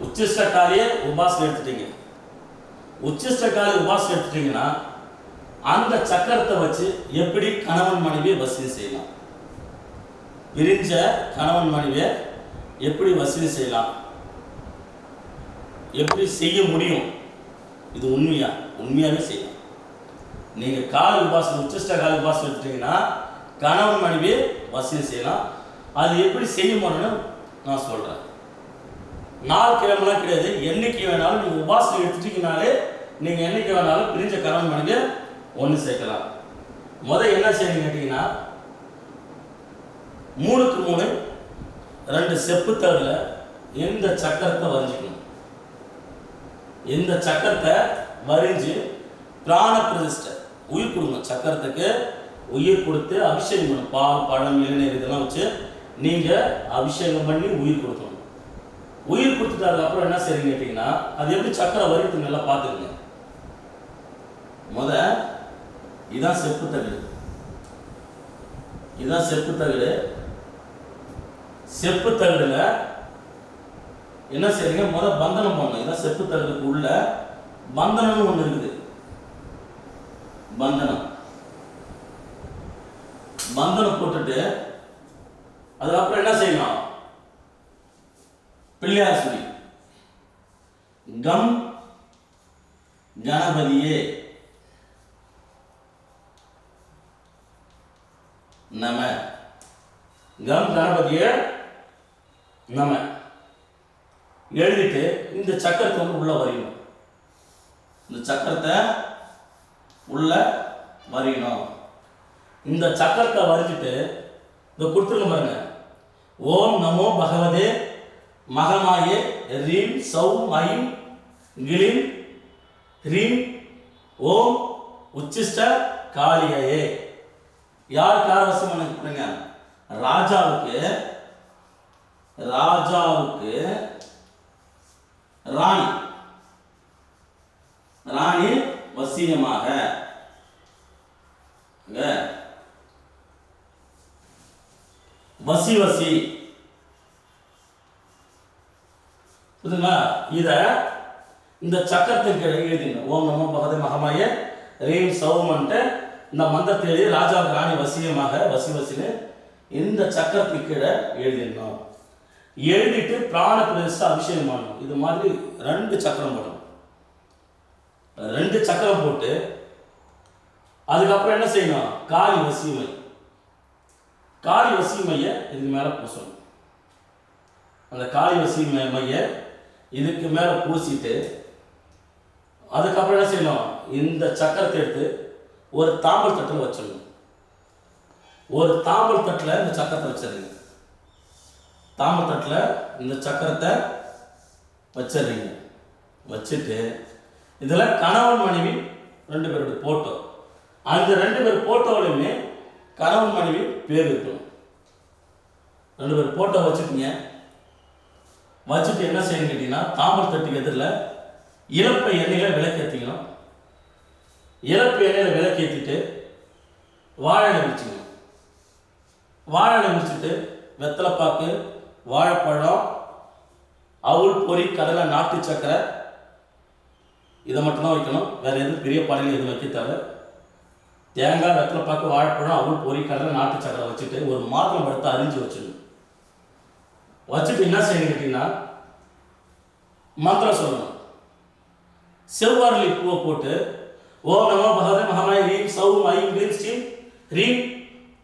உச்சிஷ்ட காலியை உபாசனை எடுத்துட்டீங்க. உச்சிஷ்ட காலி உபாசனை எடுத்துட்டீங்கன்னா அந்த சக்கரத்தை வச்சு எப்படி கணவன் மனைவியை வசதி செய்யலாம், பிரிஞ்ச கணவன் மனைவியை எப்படி வசதி செய்யலாம், எப்படி செய்ய முடியும், இது உண்மையாகவே செய்யலாம். நீங்கள் கால உபாசனை உச்சிஷ்ட கால உபாசனை எடுத்துட்டீங்கன்னா கணவன் மனைவியை வசதி செய்யலாம். அது எப்படி செய்ய முடியும்னு நான் சொல்கிறேன். நாள் கிழமெல்லாம் கிடையாது, என்னைக்கு வேணாலும் நீங்கள் உபாசனை எடுத்துட்டீங்கனாலே நீங்கள் என்னைக்கு வேணாலும் பிரிஞ்ச கணவன் மனைவியை ஒன்று சேர்க்கலாம். என்ன செய்யணும் கேட்டீங்கன்னா 3க்கு 3 2 செப்பு தகடுல இந்த சக்கரத்தை வரைஞ்சிக்கணும். இந்த சக்கரத்தை வரைஞ்சி பிராண பிரதிஷ்டை உயிர் கொடுக்கணும். சக்கரத்துக்கு உயிர் கொடுத்து அபிஷேகம் பண்ணணும். பால் பழம் இளநீர் இதெல்லாம் வச்சு நீங்கள் அபிஷேகம் பண்ணி உயிர் கொடுக்கணும். உயிர் கொடுத்துட்டு அதுக்கப்புறம் என்ன செய்றீங்க கேட்டீங்கன்னா அது எப்படி சக்கரம் வரைக்கும் நல்லா பார்த்துக்குங்க. இதான் செப்பு தகடு, இதான் செப்பு தகடு. செப்பு தகடுல என்ன செய்றீங்க, பந்தனம் பண்ணணும். இதான் செப்பு தகடுக்கு உள்ள பந்தனம்னு ஒன்று இருக்குது. பந்தனம் போட்டுட்டு அதுக்கப்புறம் என்ன செய்யணும், பிள்ளையார் சொல்லி கம் கணபதியே நம, கம் கணபதியே நம எழுதிட்டு இந்த சக்கரத்தை உள்ள வரையணும். இந்த சக்கரத்தை உள்ள வரையணும். இந்த சக்கரத்தை வரைஞ்சிட்டு இந்த கொடுத்துருக்க பாருங்க, ஓம் நமோ பகவதே மகமாயே ரீம் சௌம் ஐம் கிளீம் ஹ்ரீம் ஓம் உச்சிஷ்ட காளியே. யாருக்கு வசம் பண்ணுங்க, ராஜாவுக்கு ராணி வசியமாக வசி புரியுதுங்களா? இத இந்த சக்கரத்துக்கு எழுதிங்க. ஓம் நமோ பகவதே மகமாய ரீம் சௌமன்ட்டு இந்த மந்திரத்தை எழுதி ராஜாவுக்கு ராணி வசியமாக வசின்னு இந்த சக்கரத்துக்கு கீழே எழுதிடணும். எழுதிட்டு பிராண பிரதிஷ்டை அபிஷேகம் பண்ணணும். இது மாதிரி 2 சக்கரம் போடணும். 2 சக்கரம் போட்டு அதுக்கப்புறம் என்ன செய்யணும், காளி வசிமையை இதுக்கு மேலே பூசணும். அந்த காளி வசிமையை இதுக்கு மேலே பூசிட்டு அதுக்கப்புறம் என்ன செய்யணும், இந்த சக்கரத்தை எடுத்து ஒரு தாம்பல் தட்டில் வச்சிடணும். ஒரு தாம்பல் தட்டில் இந்த சக்கரத்தை வச்சிடுறீங்க. தாம்பல் தட்டில் இந்த சக்கரத்தை வச்சிடுறீங்க. வச்சுட்டு இதில் கணவன் மனைவி 2 பேரோட போட்டோ, அந்த 2 பேர் போட்டோவிலையுமே கணவன் மனைவி பேர் இருக்கணும். 2 பேர் போட்டோ வச்சுட்டீங்க. வச்சுட்டு என்ன செய்யணும் கேட்டீங்கன்னா தாம்பல் தட்டுக்கு எதிரில் இலப்பை எண்ணெயில் விளக்கேற்றிக்கணும். இலப்பை எண்ணெயில் விளக்கேற்றிட்டு வாழை விரிச்சிக்கணும். வாழை விரிச்சிட்டு வெத்தலைப்பாக்கு, வாழைப்பழம், அவுள் பொறி, கடலை, நாட்டு சக்கரை இதை மட்டும்தான் வைக்கணும். வேற எதுவும் பெரிய படையில் எதுவும் வைக்க தேவை. தேங்காய், வெத்தலைப்பாக்கு, வாழைப்பழம், அவுள் பொறி, கடலை, நாட்டு சக்கரை வச்சுட்டு ஒரு மாதம் எடுத்து அரிஞ்சு வச்சிடணும். வச்சுட்டு என்ன செய்யணும் கேட்டீங்கன்னா மந்திரம் சொல்லணும். செவ்வாரளி பூவை போட்டு ஓம் நமோ பகவதே மகமாய ரீம் சௌம் ஐம் கிளீம் ஸ்ரீம் ஹ்ரீம்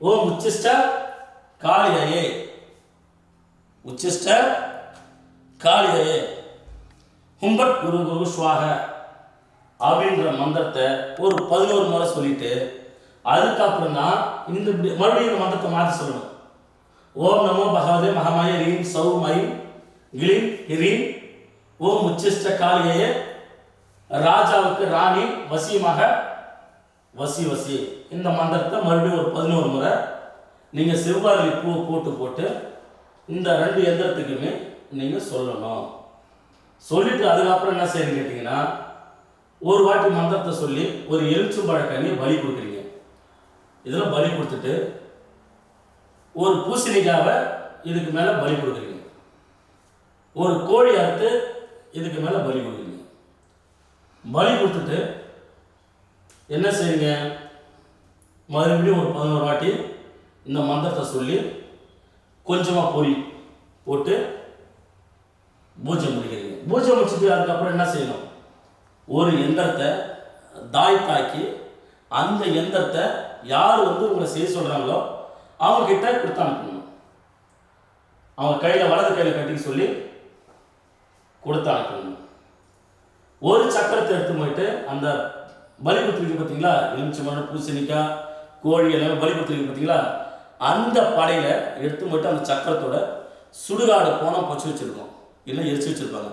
ஓம் உச்சிஷ்ட காளியே ஹும்பட் குரு குரு ஸ்வாக அப்படின்ற மந்திரத்தை ஒரு 11 முறை சொல்லிட்டு அதுக்கப்புறம் தான் இந்த மறுபடியும் இந்த மந்திரத்தை மாற்றி சொல்லணும். ஓம் நமோ பகவதே மகமாய ரீம் சௌம் ஐம் கிளீம் ஹ்ரீம் ஓம் உச்சிஷ்ட காளியே ராஜாவுக்கு ராணி வசியமாக வசி இந்த மந்திரத்தை மறுபடியும் ஒரு 11 முறை நீங்கள் செவ்வாழை பூவை போட்டு இந்த 2 எந்திரத்துக்குமே நீங்கள் சொல்லணும். சொல்லிட்டு அதுக்கப்புறம் என்ன செய்யணும் கேட்டிங்கன்னா ஒரு வாட்டி மந்திரத்தை சொல்லி ஒரு எலுமிச்சம்பழக்கண்ணி பலி கொடுக்குறீங்க. இதில் பலி கொடுத்துட்டு ஒரு பூசணிக்காவை இதுக்கு மேலே பலி கொடுக்குறீங்க. ஒரு கோழி அறுத்து இதுக்கு மேலே பலி கொடுக்குறீங்க. பலி கொடுத்துட்டு என்ன செய்யுங்க, மறுபடியும் ஒரு 11 வாட்டி இந்த மந்திரத்தை சொல்லி கொஞ்சமாக பொறி போட்டு பூஜை முடிக்கிறீங்க. பூஜை முடிச்சுட்டு அதுக்கப்புறம் என்ன செய்யணும், ஒரு எந்திரத்தை தாக்கி அந்த எந்திரத்தை யார் உங்களை செய்ய சொல்கிறாங்களோ அவங்கக்கிட்ட கொடுத்து அனுப்பணும். அவங்க கையில் வலது கையில் கட்டி சொல்லி கொடுத்து அனுப்பணும். ஒரு சக்கரத்தை எடுத்து போயிட்டு அந்த பலி கொடுத்துருக்கு பார்த்தீங்களா, எலுமிச்சம்பழம், பூசணிக்காய், கோழி எல்லாமே பலி கொடுத்துருக்கு பார்த்தீங்களா, அந்த படையில் எடுத்து போயிட்டு அந்த சக்கரத்தோட சுடுகாடு போனால் பொச்சு வச்சுருக்கோம், இல்லை எரிச்சு வச்சுருப்பாங்க.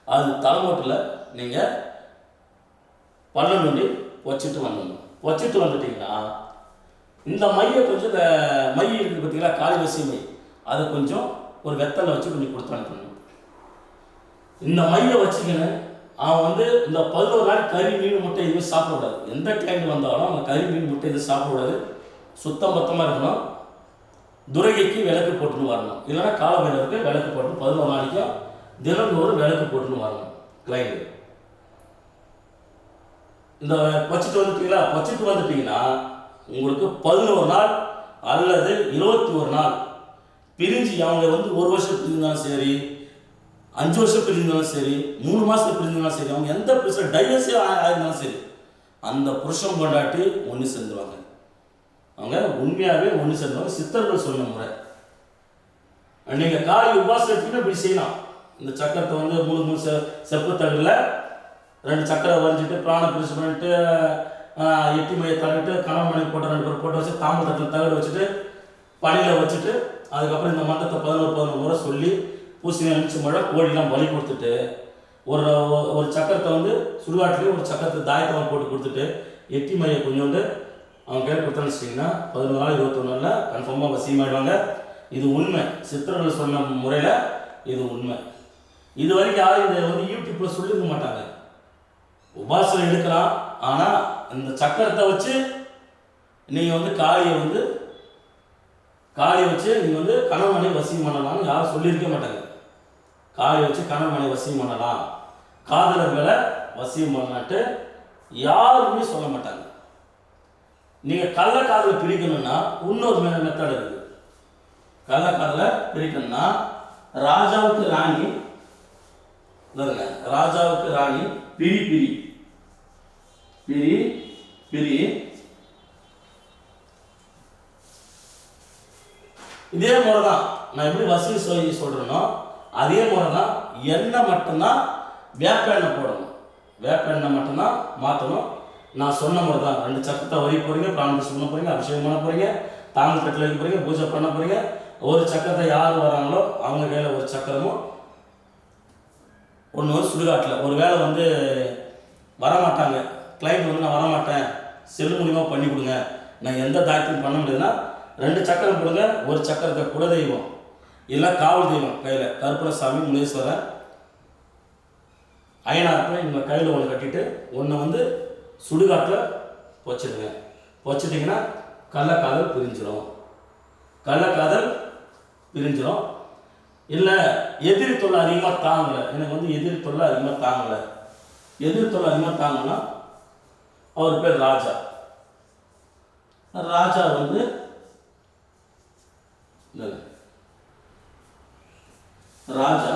அது தலைமோட்டில் நீங்கள் பள்ளம் நோண்டி வச்சுட்டு வந்துடணும். வச்சுட்டு வந்துட்டிங்கன்னா இந்த மையை கொஞ்சம், இந்த மை இருக்குது பார்த்தீங்களா, காளிவசி மை, அதை கொஞ்சம் ஒரு வெத்தலை வச்சு கொஞ்சம் கொடுத்து அனுப்பணும். இந்த மையை வச்சுக்கின்னு அவன் இந்த 11 நாள் கறி மீன் முட்டை எதுவுமே சாப்பிடக்கூடாது. எந்த கிளைண்ட் வந்தாலும் அவன் கறி மீன் முட்டை எதுவும் சாப்பிடக்கூடாது. சுத்தம் பத்தமாக இருக்கணும். துரைகைக்கு விளக்கு போட்டுன்னு வரணும், இல்லைன்னா காலபைரவருக்கு விளக்கு போட்டு 11 நாளைக்கும் தினந்தோறும் விளக்கு போட்டுன்னு வரணும் கிளைண்ட். இந்த வச்சுட்டு வந்துட்டீங்களா, வச்சுட்டு வந்துட்டீங்கன்னா உங்களுக்கு 11 நாள் அல்லது 21 நாள் பிரிஞ்சு, அவங்க 1 வருஷம் பிரிஞ்சாலும் சரி, 5 வருஷம் பிரிஞ்சாலும் சரி, 3 மாதம் பிரிஞ்சாலும் சரி, அவங்க எந்த புருஷன் டைவர்ஸே ஆயிருந்தாலும் சரி, அந்த புருஷன் கொண்டாட்டி ஒன்று சேர்ந்துருவாங்க. அவங்க உண்மையாகவே ஒன்று சேர்ந்துருவாங்க. சித்தர்கள் சொன்ன முறை. நீங்கள் காலை உபாசம் எடுத்தீங்கன்னா இப்படி செய்யலாம். இந்த சக்கரத்தை 3 செப்பு தகடில் 2 சக்கரை வரைஞ்சிட்டு பிராண பிரிச்சு பண்ணிட்டு எட்டி மையை தள்ளிட்டு கணவன் மனைவி போட்ட 2 பேர் போட்டு வச்சு தாமதத்தில் தகடு வச்சுட்டு பணியில் வச்சுட்டு அதுக்கப்புறம் இந்த மந்திரத்தை 11 முறை சொல்லி பூசணி அனுப்பிச்சு மழை கோழிலாம் பலி கொடுத்துட்டு ஒரு சக்கரத்தை சுடுகாட்டிலையும் ஒரு சக்கரத்தை தாயத்தமாக போட்டு கொடுத்துட்டு எட்டி மையை கொஞ்சோண்டு அவங்க கையில் கொடுத்தான்னு வச்சிட்டிங்கன்னா 11 நாள் 21 நாளில் கன்ஃபார்மாக வசியமாயிடுவாங்க. இது உண்மை. சித்தர்கள் சொன்ன முறையில் இது உண்மை. இது வரைக்கும் யாரும் இந்த யூடியூப்பில் சொல்லியிருக்க மாட்டாங்க. உபாசனை எடுக்கலாம், ஆனால் இந்த சக்கரத்தை வச்சு நீங்கள் காளியை வச்சு நீங்கள் கணவனை வசியம் பண்ணலாம்னு யாரும் சொல்லியிருக்க மாட்டாங்க. காளியை வச்சு கணவனை வசியம் பண்ணலாம், காதலர்களை வசியம் பண்ணலான்ட்டு யாருமே சொல்ல மாட்டாங்க. நீங்கள் கள்ளக்காதலை பிரிக்கணும்னா இன்னொரு மெத்தட் இருக்குது. கள்ளக்காதலை பிரிக்கணும்னா ராஜாவுக்கு ராணி பிரி பிரி பிரி பிரி. இதே முறை தான் நான் எப்படி வசதி சொல்லி சொல்கிறேனோ அதே முறை தான். எண்ணெய் மட்டும்தான் வேப்ப எண்ணெய் போடணும், வேப்ப எண்ணெய் மட்டும்தான் மாற்றணும். நான் சொன்ன முறை தான். 2 சக்கரத்தை வரி போகிறீங்க, பிராணபிஷம் பண்ண போகிறீங்க, அபிஷேகம் பண்ண போகிறீங்க, தாமல் கட்டில் வைக்க போகிறீங்க, பூஜை பண்ண போகிறீங்க. ஒரு சக்கரத்தை யார் வராங்களோ அவங்க கையில் ஒரு சக்கரமும், ஒன்று சுடுகாட்டில் ஒரு வேளை வரமாட்டாங்க கிளைண்ட் நான் வரமாட்டேன், செல்லு மூலியமாக பண்ணி கொடுங்க, நான் எந்த தாயத்தையும் பண்ண முடியுதுன்னா 2 சக்கரம் கொடுங்க. ஒரு சக்கரத்தை குலதெய்வம் இல்லை காவல் தெய்வம் கையில் கருப்பணசாமி, முனீஸ்வரன், அயனார்ப்பை இந்த கையில் ஒன்று கட்டிட்டு ஒன்று சுடுகாட்டில் வச்சுடுங்க. வச்சுட்டிங்கன்னா கள்ளக்காதல் பிரிஞ்சிடும். இல்லை எதிரி தொல்லை அதிகமாக தாங்கலை, எனக்கு எதிரி தொல்லை அதிகமாக தாங்கலை, எதிரி தொல்லை அதிகமாக தாங்கன்னா அவர் பேர் ராஜா. ராஜா ராஜா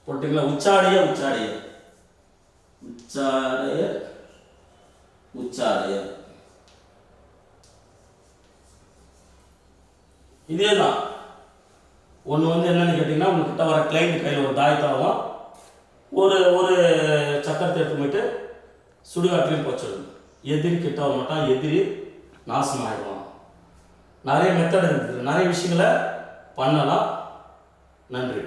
போட்டிங்களா, உச்சாடைய இதே தான். ஒன்று என்னன்னு கேட்டிங்கன்னா, உங்ககிட்ட வர கிளைண்ட் கையில் ஒரு தாயத்தாவும் ஒரு சக்கரத்தை எடுத்து போயிட்டு சுடுகாட்டிலையும் போச்சிடணும். எதிரி கிட்ட வர மாட்டான், எதிரி நாசனம் ஆகிடுவான். நிறைய மெத்தட் இருக்குது, நிறைய விஷயங்களை பண்ணலாம். நன்றி.